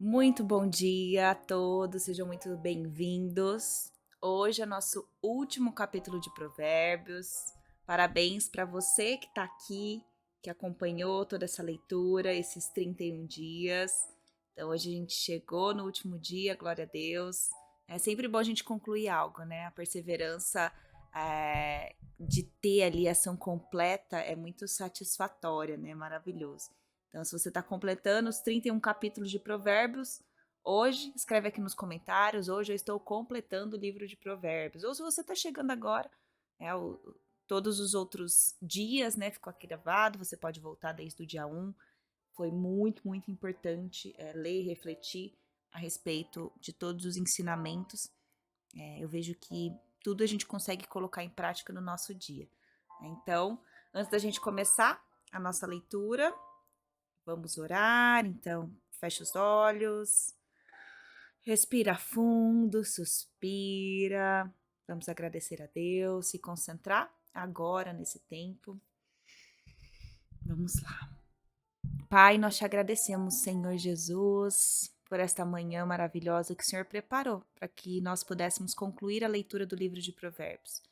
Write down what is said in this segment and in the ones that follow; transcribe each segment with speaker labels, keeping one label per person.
Speaker 1: Muito bom dia a todos, sejam muito bem-vindos. Hoje é nosso último capítulo de Provérbios. Parabéns para você que está aqui, que acompanhou toda essa leitura, esses 31 dias. Então, hoje a gente chegou no último dia, glória a Deus. É sempre bom a gente concluir algo, né? A perseverança de ter ali a ação completa é muito satisfatória, né? Maravilhoso. Então, se você está completando os 31 capítulos de Provérbios, hoje, escreve aqui nos comentários, hoje eu estou completando o livro de Provérbios. Ou se você está chegando agora, todos os outros dias, né, ficou aqui gravado, você pode voltar desde o dia 1. Foi muito, muito importante ler e refletir a respeito de todos os ensinamentos. Eu vejo que tudo a gente consegue colocar em prática no nosso dia. Então, antes da gente começar a nossa leitura, vamos orar, então fecha os olhos, respira fundo, suspira. Vamos agradecer a Deus, se concentrar agora nesse tempo. Vamos lá. Pai, nós te agradecemos, Senhor Jesus, por esta manhã maravilhosa que o Senhor preparou para que nós pudéssemos concluir a leitura do livro de Provérbios.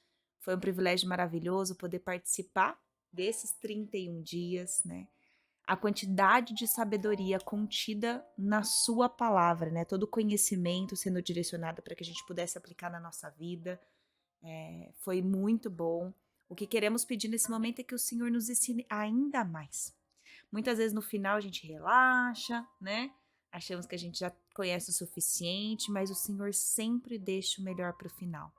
Speaker 1: Foi um privilégio maravilhoso poder participar desses 31 dias, né? A quantidade de sabedoria contida na sua palavra, né? Todo conhecimento sendo direcionado para que a gente pudesse aplicar na nossa vida. Foi muito bom. O que queremos pedir nesse momento é que o Senhor nos ensine ainda mais. Muitas vezes no final a gente relaxa, né? Achamos que a gente já conhece o suficiente, mas o Senhor sempre deixa o melhor para o final.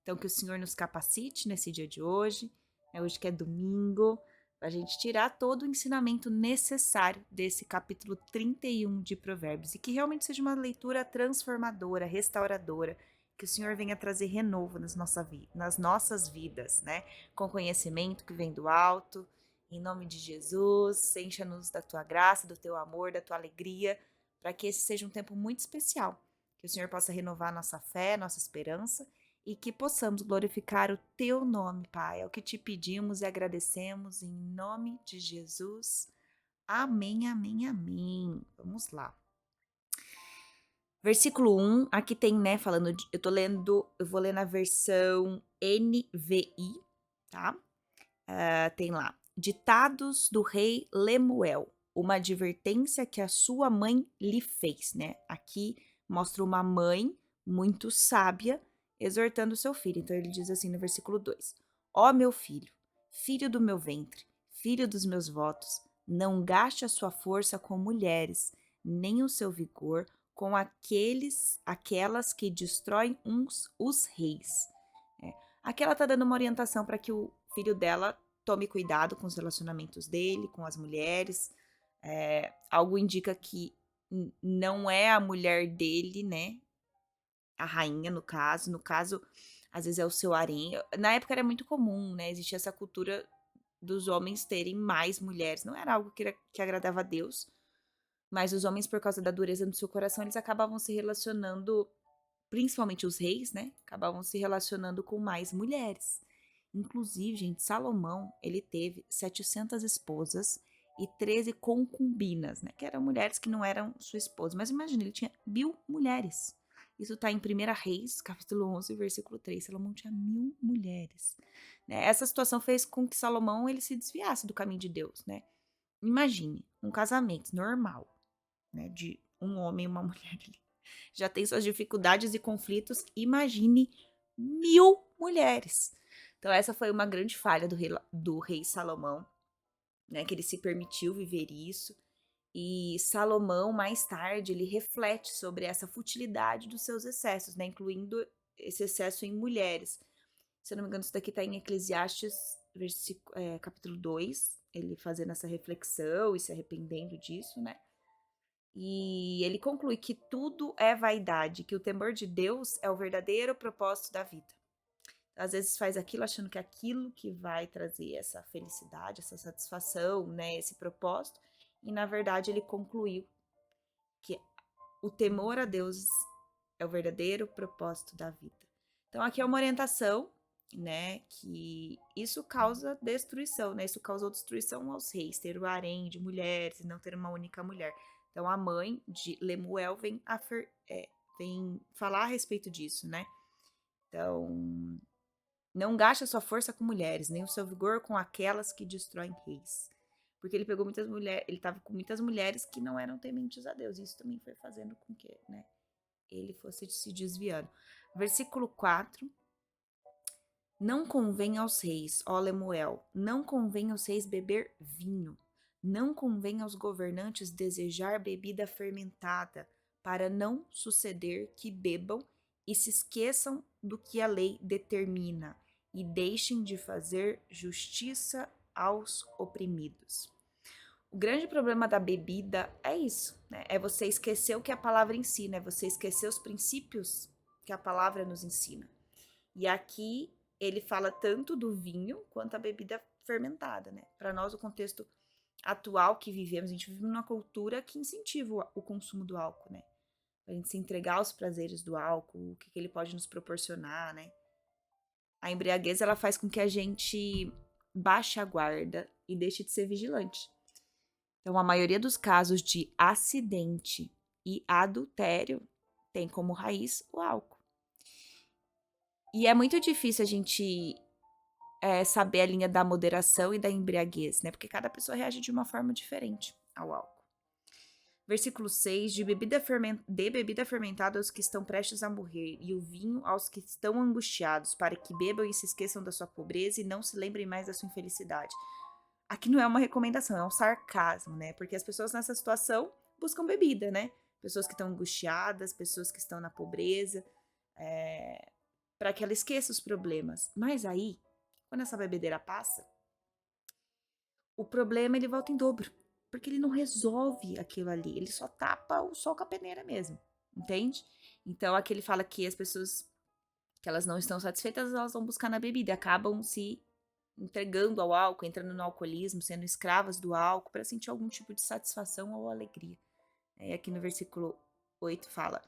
Speaker 1: Então, que o Senhor nos capacite nesse dia de hoje, né, hoje que é domingo, para a gente tirar todo o ensinamento necessário desse capítulo 31 de Provérbios e que realmente seja uma leitura transformadora, restauradora, que o Senhor venha trazer renovo nas nossas vidas, né? Com conhecimento que vem do alto. Em nome de Jesus, encha-nos da tua graça, do teu amor, da tua alegria, para que esse seja um tempo muito especial. Que o Senhor possa renovar nossa fé, nossa esperança e que possamos glorificar o teu nome, Pai. É o que te pedimos e agradecemos em nome de Jesus. Amém, amém, amém. Vamos lá. Versículo 1, aqui tem, né, eu vou ler na versão NVI, tá? Tem lá, ditados do rei Lemuel, uma advertência que a sua mãe lhe fez, né? Aqui mostra uma mãe muito sábia exortando seu filho. Então ele diz assim no versículo 2: Ó meu filho, filho do meu ventre, filho dos meus votos, não gaste a sua força com mulheres, nem o seu vigor com aquelas que destroem os reis. Aqui ela tá dando uma orientação para que o filho dela tome cuidado com os relacionamentos dele, com as mulheres. Algo indica que não é a mulher dele, né? A rainha, no caso. No caso, às vezes é o seu harém. Na época era muito comum, né? Existia essa cultura dos homens terem mais mulheres. Não era algo que agradava a Deus. Mas os homens, por causa da dureza do seu coração, eles acabavam se relacionando, principalmente os reis, né? Acabavam se relacionando com mais mulheres. Inclusive, gente, Salomão, ele teve 700 esposas e 13 concubinas, né? Que eram mulheres que não eram sua esposa. Mas imagina, ele tinha 1000 mulheres. Isso está em 1 Reis, capítulo 11, versículo 3. Salomão tinha 1000 mulheres. Né? Essa situação fez com que Salomão ele se desviasse do caminho de Deus, né? Imagine um casamento normal, né? De um homem e uma mulher ali. Já tem suas dificuldades e conflitos. Imagine 1000 mulheres. Então, essa foi uma grande falha do rei Salomão, né? Que ele se permitiu viver isso. E Salomão, mais tarde, ele reflete sobre essa futilidade dos seus excessos, né? Incluindo esse excesso em mulheres. Se eu não me engano, isso daqui está em Eclesiastes, capítulo 2, ele fazendo essa reflexão e se arrependendo disso, né? E ele conclui que tudo é vaidade, que o temor de Deus é o verdadeiro propósito da vida. Às vezes faz aquilo achando que é aquilo que vai trazer essa felicidade, essa satisfação, né, esse propósito, e na verdade ele concluiu que o temor a Deus é o verdadeiro propósito da vida. Então aqui é uma orientação, né, que isso causa destruição, né? Isso causou destruição aos reis, ter o harém de mulheres e não ter uma única mulher. Então, a mãe de Lemuel vem falar a respeito disso, né? Então, não gaste a sua força com mulheres, nem o seu vigor com aquelas que destroem reis. Porque ele pegou muitas mulheres, ele estava com muitas mulheres que não eram tementes a Deus. E isso também foi fazendo com que, né, ele fosse se desviando. Versículo 4. Não convém aos reis, ó Lemuel, não convém aos reis beber vinho, não convém aos governantes desejar bebida fermentada, para não suceder que bebam e se esqueçam do que a lei determina e deixem de fazer justiça aos oprimidos. O grande problema da bebida é isso, né? É você esquecer o que a palavra ensina, é você esquecer os princípios que a palavra nos ensina. E aqui ele fala tanto do vinho quanto a bebida fermentada, né? Para nós, o contexto atual que vivemos, a gente vive numa cultura que incentiva o consumo do álcool, né? A gente se entregar aos prazeres do álcool, o que ele pode nos proporcionar, né? A embriaguez, ela faz com que a gente baixe a guarda e deixe de ser vigilante. Então, a maioria dos casos de acidente e adultério tem como raiz o álcool. E é muito difícil a gente saber a linha da moderação e da embriaguez, né? Porque cada pessoa reage de uma forma diferente ao álcool. Versículo 6, de bebida fermentada aos que estão prestes a morrer, e o vinho aos que estão angustiados, para que bebam e se esqueçam da sua pobreza e não se lembrem mais da sua infelicidade. Aqui não é uma recomendação, é um sarcasmo, né? Porque as pessoas nessa situação buscam bebida, né? Pessoas que estão angustiadas, pessoas que estão na pobreza, para que ela esqueça os problemas. Mas aí, quando essa bebedeira passa, o problema ele volta em dobro. Porque ele não resolve aquilo ali, ele só tapa o sol com a peneira mesmo, entende? Então aqui ele fala que as pessoas que elas não estão satisfeitas, elas vão buscar na bebida, acabam se entregando ao álcool, entrando no alcoolismo, sendo escravas do álcool para sentir algum tipo de satisfação ou alegria. Aqui no versículo 8 fala: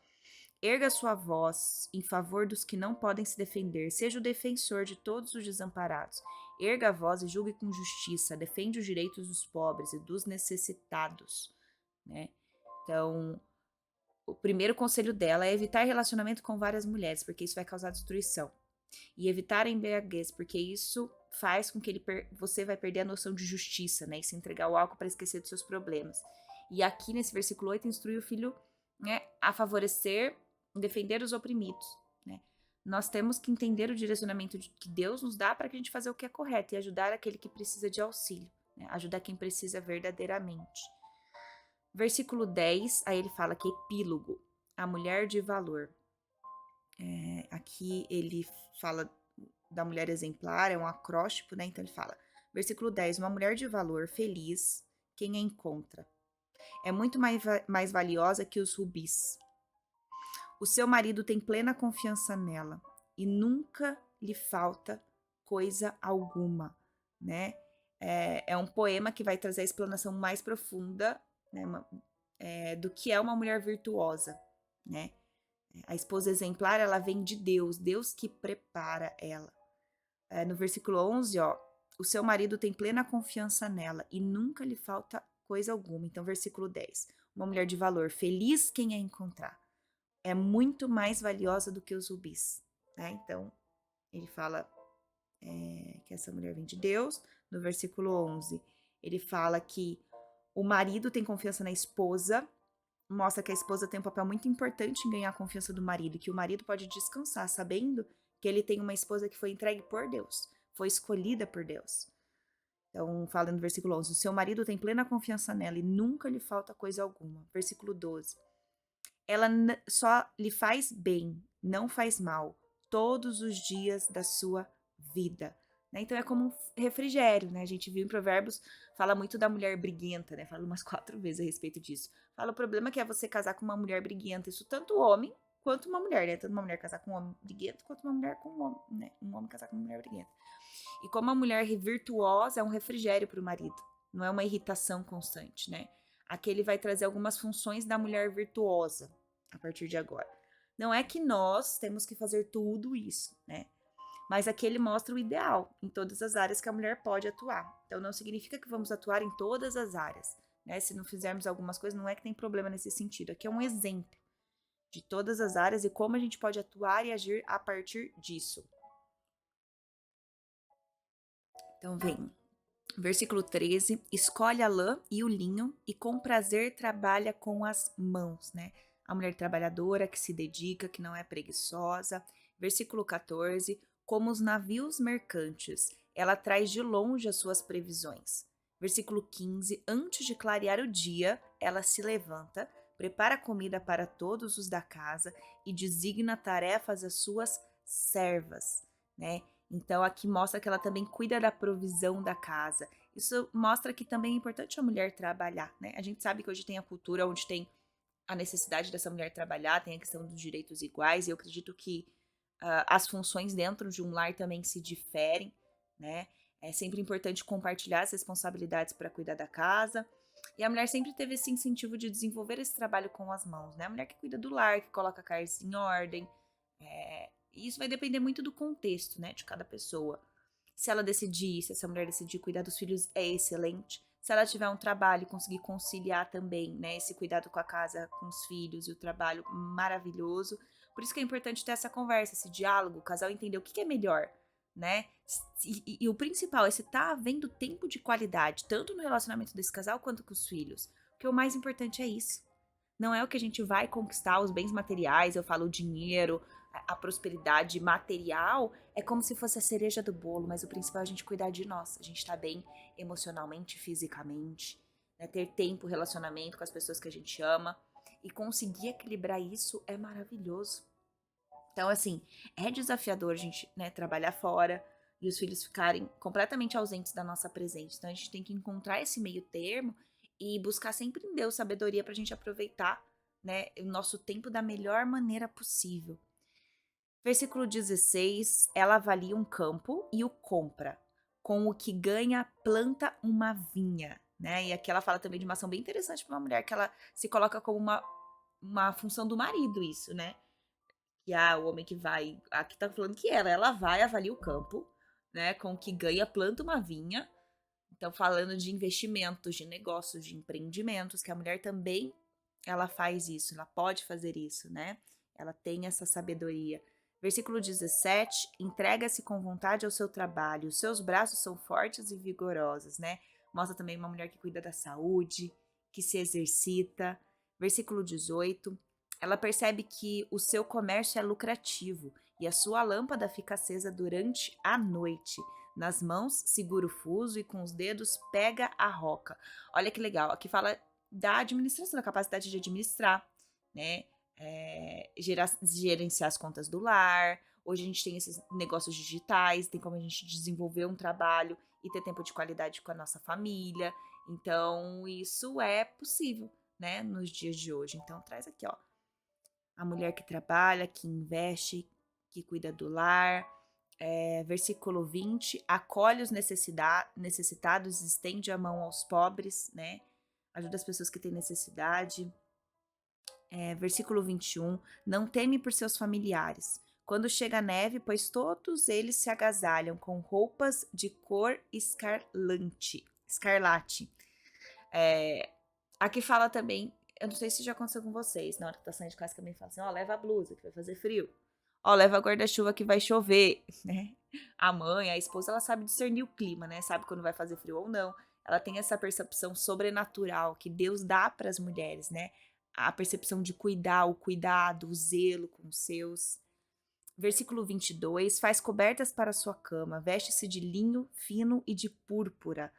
Speaker 1: erga sua voz em favor dos que não podem se defender, seja o defensor de todos os desamparados. Erga a voz e julgue com justiça, defende os direitos dos pobres e dos necessitados, né? Então, o primeiro conselho dela é evitar relacionamento com várias mulheres, porque isso vai causar destruição. E evitar a embriaguez, porque isso faz com que você vai perder a noção de justiça, né? E se entregar ao álcool para esquecer dos seus problemas. E aqui nesse versículo 8, instrui o filho, né, a favorecer, defender os oprimidos, né? Nós temos que entender o direcionamento que Deus nos dá para que a gente fazer o que é correto e ajudar aquele que precisa de auxílio, né? Ajudar quem precisa verdadeiramente. Versículo 10, aí ele fala que epílogo, a mulher de valor. Aqui ele fala da mulher exemplar, é um acróstipo, né? Então ele fala, versículo 10, uma mulher de valor, feliz, quem a encontra. É muito mais valiosa que os rubis. O seu marido tem plena confiança nela e nunca lhe falta coisa alguma, né? É um poema que vai trazer a explanação mais profunda, né, do que é uma mulher virtuosa, né? A esposa exemplar, ela vem de Deus, Deus que prepara ela. No versículo 11, ó, o seu marido tem plena confiança nela e nunca lhe falta coisa alguma. Então, versículo 10, uma mulher de valor, feliz quem a encontrar. É muito mais valiosa do que os rubis, né? Então, ele fala que essa mulher vem de Deus. No versículo 11, ele fala que o marido tem confiança na esposa, mostra que a esposa tem um papel muito importante em ganhar a confiança do marido, que o marido pode descansar sabendo que ele tem uma esposa que foi entregue por Deus, foi escolhida por Deus. Então, fala no versículo 11, o seu marido tem plena confiança nela e nunca lhe falta coisa alguma. Versículo 12, ela só lhe faz bem, não faz mal, todos os dias da sua vida. Né? Então é como um refrigério, né? A gente viu em Provérbios, fala muito da mulher briguenta, né? Fala umas 4 vezes a respeito disso. Fala o problema que é você casar com uma mulher briguenta, isso tanto o homem quanto uma mulher, né? Tanto uma mulher casar com um homem briguento, quanto uma mulher com um homem, né? Um homem casar com uma mulher briguenta. E como a mulher virtuosa é um refrigério para o marido, não é uma irritação constante, né? Aqui ele vai trazer algumas funções da mulher virtuosa, a partir de agora. Não é que nós temos que fazer tudo isso, né? Mas aqui ele mostra o ideal em todas as áreas que a mulher pode atuar. Então não significa que vamos atuar em todas as áreas, né? Se não fizermos algumas coisas, não é que tem problema nesse sentido. Aqui é um exemplo de todas as áreas e como a gente pode atuar e agir a partir disso. Então, vem. Versículo 13, escolhe a lã e o linho e com prazer trabalha com as mãos, né? A mulher trabalhadora que se dedica, que não é preguiçosa. Versículo 14, como os navios mercantes, ela traz de longe as suas previsões. Versículo 15, antes de clarear o dia, ela se levanta, prepara comida para todos os da casa e designa tarefas às suas servas, né? Então, aqui mostra que ela também cuida da provisão da casa. Isso mostra que também é importante a mulher trabalhar, né? A gente sabe que hoje tem a cultura onde tem a necessidade dessa mulher trabalhar, tem a questão dos direitos iguais, e eu acredito que as funções dentro de um lar também se diferem, né? É sempre importante compartilhar as responsabilidades para cuidar da casa. E a mulher sempre teve esse incentivo de desenvolver esse trabalho com as mãos, né? A mulher que cuida do lar, que coloca a casa em ordem, e isso vai depender muito do contexto, né, de cada pessoa. Se ela decidir, se essa mulher decidir cuidar dos filhos, é excelente. Se ela tiver um trabalho e conseguir conciliar também, né, esse cuidado com a casa, com os filhos e o trabalho, maravilhoso. Por isso que é importante ter essa conversa, esse diálogo, o casal entender o que é melhor, né? E o principal é se tá havendo tempo de qualidade, tanto no relacionamento desse casal quanto com os filhos. Porque o mais importante é isso. Não é o que a gente vai conquistar, os bens materiais, eu falo o dinheiro, a prosperidade material, é como se fosse a cereja do bolo, mas o principal é a gente cuidar de nós, a gente tá bem emocionalmente, fisicamente, né? Ter tempo, relacionamento com as pessoas que a gente ama e conseguir equilibrar isso é maravilhoso. Então, assim, é desafiador a gente, né, trabalhar fora e os filhos ficarem completamente ausentes da nossa presença. Então, a gente tem que encontrar esse meio termo e buscar sempre em Deus sabedoria para a gente aproveitar, né, o nosso tempo da melhor maneira possível. Versículo 16, ela avalia um campo e o compra. Com o que ganha, planta uma vinha, né? E aqui ela fala também de uma ação bem interessante para uma mulher, que ela se coloca como uma função do marido, isso, né? Que o homem que vai. Aqui tá falando que ela vai, avalia o campo, né? Com o que ganha, planta uma vinha. Então, falando de investimentos, de negócios, de empreendimentos, que a mulher também ela faz isso, ela pode fazer isso, né? Ela tem essa sabedoria. Versículo 17: entrega-se com vontade ao seu trabalho, os seus braços são fortes e vigorosos, né? Mostra também uma mulher que cuida da saúde, que se exercita. Versículo 18: ela percebe que o seu comércio é lucrativo e a sua lâmpada fica acesa durante a noite. Nas mãos, segura o fuso e com os dedos pega a roca. Olha que legal, aqui fala da administração, da capacidade de administrar, né? Gerenciar as contas do lar. Hoje a gente tem esses negócios digitais, tem como a gente desenvolver um trabalho e ter tempo de qualidade com a nossa família. Então, isso é possível, né, nos dias de hoje. Então, traz aqui, ó, a mulher que trabalha, que investe, que cuida do lar. Versículo 20, acolhe os necessitados, estende a mão aos pobres, né? Ajuda as pessoas que têm necessidade. Versículo 21, não teme por seus familiares. Quando chega a neve, pois todos eles se agasalham com roupas de cor escarlate. Aqui fala também, eu não sei se já aconteceu com vocês, na hora que tá saindo de casa também fala assim, ó, leva a blusa que vai fazer frio. Ó, leva guarda-chuva que vai chover, né? A mãe, a esposa, ela sabe discernir o clima, né? Sabe quando vai fazer frio ou não. Ela tem essa percepção sobrenatural que Deus dá para as mulheres, né? A percepção de cuidar, o cuidado, o zelo com os seus. Versículo 22, faz cobertas para a sua cama, veste-se de linho fino e de púrpura.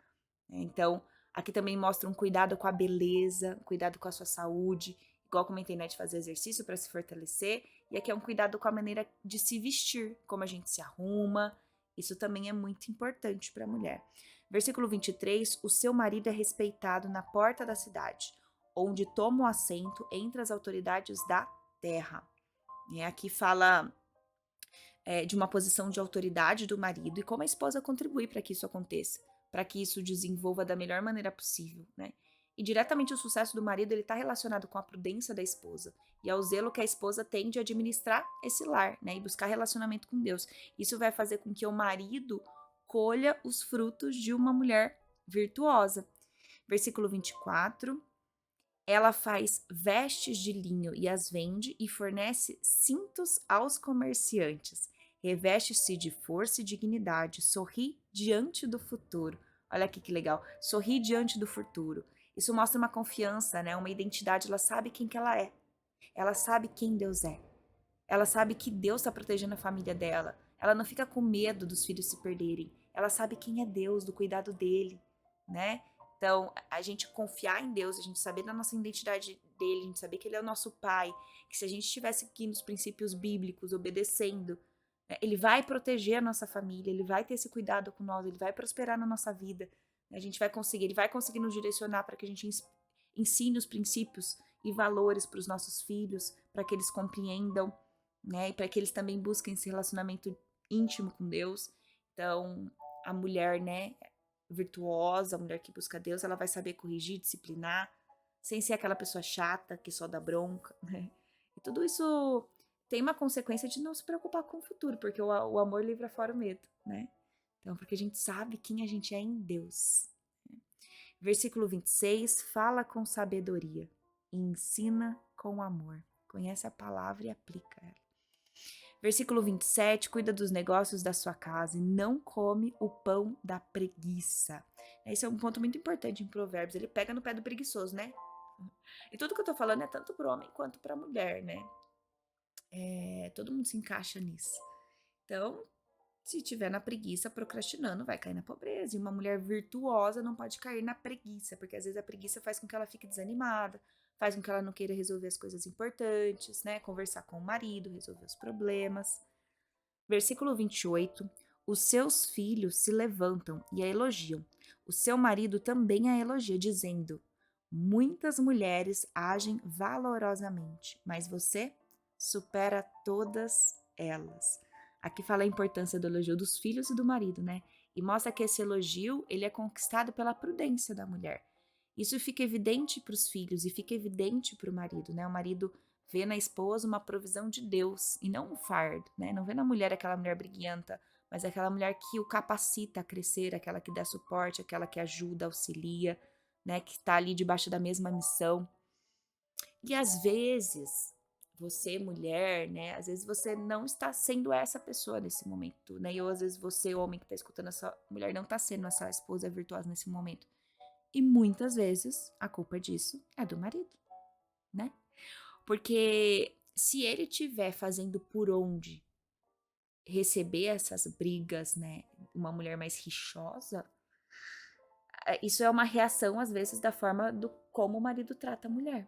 Speaker 1: Então, aqui também mostra um cuidado com a beleza, cuidado com a sua saúde, igual comentei, né, de fazer exercício para se fortalecer. E aqui é um cuidado com a maneira de se vestir, como a gente se arruma. Isso também é muito importante para a mulher. Versículo 23, o seu marido é respeitado na porta da cidade, onde toma o assento entre as autoridades da terra. E aqui fala de uma posição de autoridade do marido e como a esposa contribui para que isso aconteça, para que isso desenvolva da melhor maneira possível, né? E diretamente o sucesso do marido ele está relacionado com a prudência da esposa e ao zelo que a esposa tem de administrar esse lar, né? E buscar relacionamento com Deus. Isso vai fazer com que o marido colha os frutos de uma mulher virtuosa. Versículo 24. Ela faz vestes de linho e as vende e fornece cintos aos comerciantes. Reveste-se de força e dignidade, sorri diante do futuro. Olha aqui que legal, sorri diante do futuro. Isso mostra uma confiança, né? Uma identidade, ela sabe quem que ela é. Ela sabe quem Deus é. Ela sabe que Deus está protegendo a família dela. Ela não fica com medo dos filhos se perderem. Ela sabe quem é Deus, do cuidado dele, né? Então, a gente confiar em Deus, a gente saber da nossa identidade dele, a gente saber que ele é o nosso pai, que se a gente estivesse aqui nos princípios bíblicos, obedecendo, né, ele vai proteger a nossa família, ele vai ter esse cuidado com nós, ele vai prosperar na nossa vida, né? A gente vai conseguir, ele vai conseguir nos direcionar para que a gente ensine os princípios e valores para os nossos filhos, para que eles compreendam, né? E para que eles também busquem esse relacionamento íntimo com Deus. Então, a mulher, né, virtuosa, a mulher que busca Deus, ela vai saber corrigir, disciplinar, sem ser aquela pessoa chata que só dá bronca, né? E tudo isso tem uma consequência de não se preocupar com o futuro, porque o amor livra fora o medo, né? Então, porque a gente sabe quem a gente é em Deus. Versículo 26, fala com sabedoria e ensina com amor. Conhece a palavra e aplica ela. Versículo 27, cuida dos negócios da sua casa e não come o pão da preguiça. Esse é um ponto muito importante em Provérbios, ele pega no pé do preguiçoso, né? E tudo que eu tô falando é tanto para o homem quanto para a mulher, né? Todo mundo se encaixa nisso. Então, se tiver na preguiça, procrastinando, vai cair na pobreza. E uma mulher virtuosa não pode cair na preguiça, porque às vezes a preguiça faz com que ela fique desanimada, faz com que ela não queira resolver as coisas importantes, né? Conversar com o marido, resolver os problemas. Versículo 28. Os seus filhos se levantam e a elogiam. O seu marido também a elogia, dizendo: muitas mulheres agem valorosamente, mas você supera todas elas. Aqui fala a importância do elogio dos filhos e do marido, né? E mostra que esse elogio, ele é conquistado pela prudência da mulher. Isso fica evidente para os filhos e fica evidente para o marido, né? O marido vê na esposa uma provisão de Deus e não um fardo, né? Não vê na mulher aquela mulher briguenta, mas aquela mulher que o capacita a crescer, aquela que dá suporte, aquela que ajuda, auxilia, né? Que está ali debaixo da mesma missão. E às vezes, você, mulher, né? Às vezes você não está sendo essa pessoa nesse momento, né? Ou às vezes você, homem que está escutando essa mulher, não está sendo essa esposa virtuosa nesse momento. E muitas vezes a culpa disso é do marido, né? Porque se ele estiver fazendo por onde receber essas brigas, né? Uma mulher mais rixosa, isso é uma reação, às vezes, da forma do como o marido trata a mulher.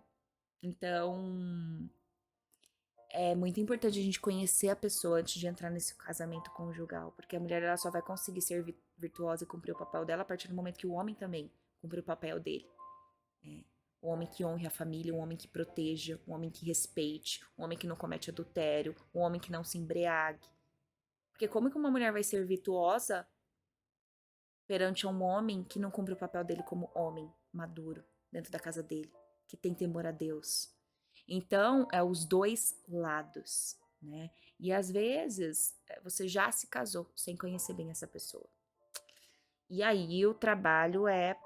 Speaker 1: Então, é muito importante a gente conhecer a pessoa antes de entrar nesse casamento conjugal, porque a mulher ela só vai conseguir ser virtuosa e cumprir o papel dela a partir do momento que o homem também cumprir o papel dele. Um homem que honre a família, um homem que proteja, um homem que respeite, um homem que não comete adultério, um homem que não se embriague. Porque como que uma mulher vai ser virtuosa perante um homem que não cumpre o papel dele como homem maduro dentro da casa dele, que tem temor a Deus? Então, é os dois lados, né? E às vezes, você já se casou sem conhecer bem essa pessoa. E aí, o trabalho é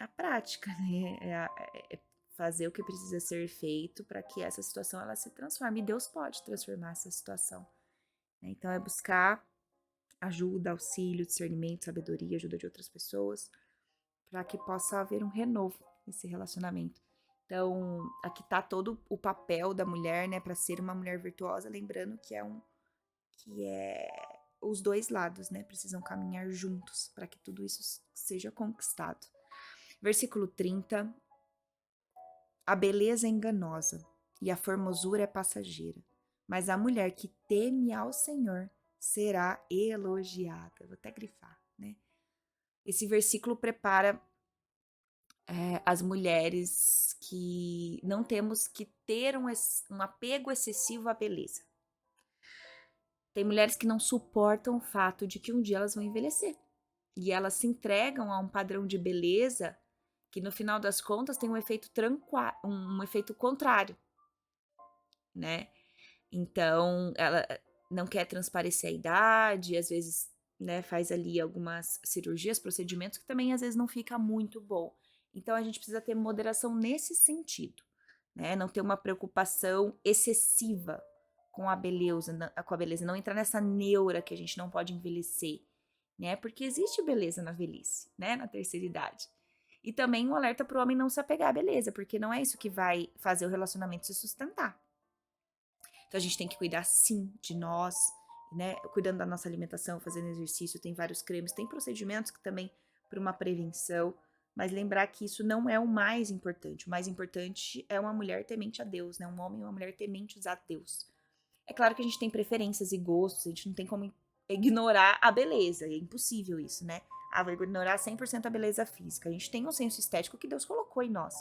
Speaker 1: a prática, né? É fazer o que precisa ser feito para que essa situação ela se transforme. E Deus pode transformar essa situação, né? Então, é buscar ajuda, auxílio, discernimento, sabedoria, ajuda de outras pessoas, para que possa haver um renovo nesse relacionamento. Então, aqui tá todo o papel da mulher, né, para ser uma mulher virtuosa, lembrando que é os dois lados, né, precisam caminhar juntos para que tudo isso seja conquistado. Versículo 30. A beleza é enganosa e a formosura é passageira, mas a mulher que teme ao Senhor será elogiada. Vou até grifar, né? Esse versículo prepara as mulheres que não temos que ter um apego excessivo à beleza. Tem mulheres que não suportam o fato de que um dia elas vão envelhecer. E elas se entregam a um padrão de beleza que, no final das contas, tem um efeito um efeito contrário, né? Então, ela não quer transparecer a idade, às vezes, né, faz ali algumas cirurgias, procedimentos que também às vezes não fica muito bom. Então a gente precisa ter moderação nesse sentido, né? Não ter uma preocupação excessiva com a beleza, não entrar nessa neura que a gente não pode envelhecer, né? Porque existe beleza na velhice, né? Na terceira idade. E também um alerta para o homem não se apegar à beleza, porque não é isso que vai fazer o relacionamento se sustentar. Então a gente tem que cuidar sim de nós, né? Cuidando da nossa alimentação, fazendo exercício, tem vários cremes, tem procedimentos que também para uma prevenção, mas lembrar que isso não é o mais importante. O mais importante é uma mulher temente a Deus, né? Um homem e uma mulher tementes a Deus. É claro que a gente tem preferências e gostos, a gente não tem como ignorar a beleza, é impossível isso, né? Ah, vou ignorar 100% a beleza física. A gente tem um senso estético que Deus colocou em nós,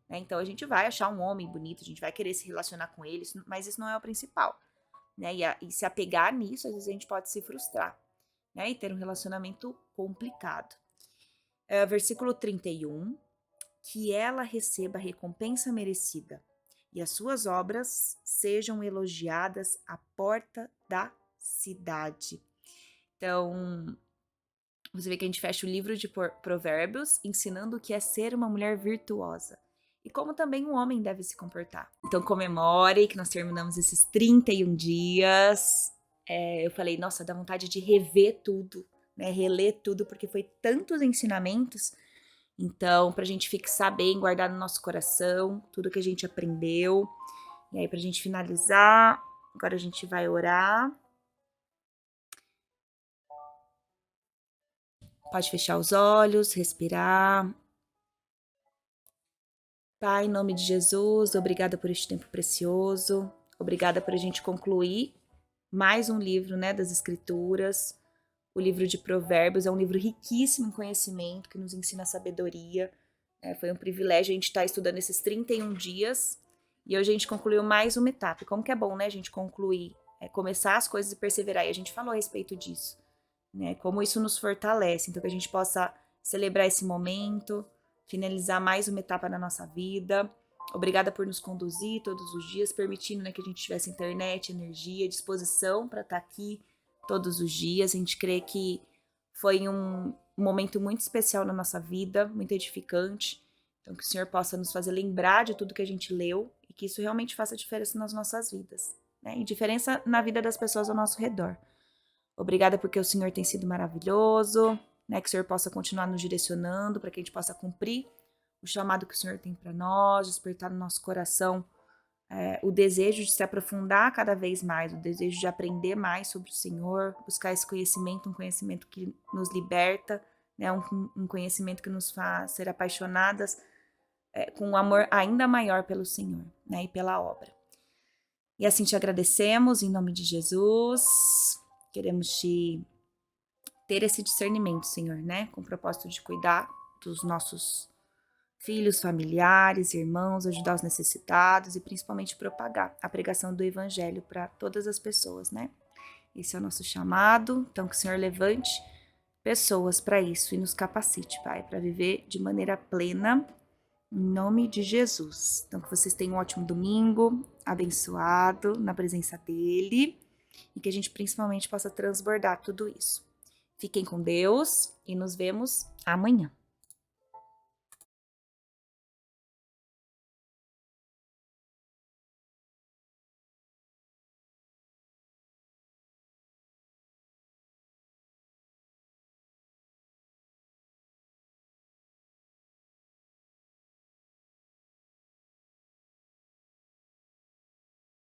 Speaker 1: né? Então a gente vai achar um homem bonito, a gente vai querer se relacionar com ele, mas isso não é o principal, né? E se apegar nisso, às vezes a gente pode se frustrar, né? E ter um relacionamento complicado. Versículo 31, que ela receba a recompensa merecida e as suas obras sejam elogiadas à porta da cidade. Então, você vê que a gente fecha o livro de Provérbios ensinando o que é ser uma mulher virtuosa e como também um homem deve se comportar. Então, comemore que nós terminamos esses 31 dias. Eu falei, nossa, dá vontade de rever tudo, né? Reler tudo, porque foi tantos ensinamentos. Então, para a gente fixar bem, guardar no nosso coração tudo que a gente aprendeu. E aí, para a gente finalizar, agora a gente vai orar. Pode fechar os olhos, respirar. Pai, em nome de Jesus, obrigada por este tempo precioso. Obrigada por a gente concluir mais um livro, né, das Escrituras. O livro de Provérbios é um livro riquíssimo em conhecimento, que nos ensina sabedoria. Foi um privilégio a gente estar estudando esses 31 dias. E hoje a gente concluiu mais uma etapa. Como que é bom, né, a gente concluir, começar as coisas e perseverar. E a gente falou a respeito disso, né? Como isso nos fortalece. Então, que a gente possa celebrar esse momento, finalizar mais uma etapa na nossa vida. Obrigada por nos conduzir todos os dias, permitindo, né, que a gente tivesse internet, energia, disposição para estar aqui todos os dias. A gente crê que foi um momento muito especial na nossa vida, muito edificante. Então, que o Senhor possa nos fazer lembrar de tudo que a gente leu e que isso realmente faça diferença nas nossas vidas, né? E diferença na vida das pessoas ao nosso redor. Obrigada porque o Senhor tem sido maravilhoso, né? Que o Senhor possa continuar nos direcionando para que a gente possa cumprir o chamado que o Senhor tem para nós, despertar no nosso coração o desejo de se aprofundar cada vez mais, o desejo de aprender mais sobre o Senhor, buscar esse conhecimento, um conhecimento que nos liberta, né? Um conhecimento que nos faz ser apaixonadas com um amor ainda maior pelo Senhor, né? E pela obra. E assim te agradecemos, em nome de Jesus. Queremos te ter esse discernimento, Senhor, né? Com o propósito de cuidar dos nossos filhos, familiares, irmãos, ajudar os necessitados e principalmente propagar a pregação do evangelho para todas as pessoas, né? Esse é o nosso chamado, então que o Senhor levante pessoas para isso e nos capacite, Pai, para viver de maneira plena, em nome de Jesus. Então que vocês tenham um ótimo domingo, abençoado na presença dEle e que a gente principalmente possa transbordar tudo isso. Fiquem com Deus e nos vemos amanhã.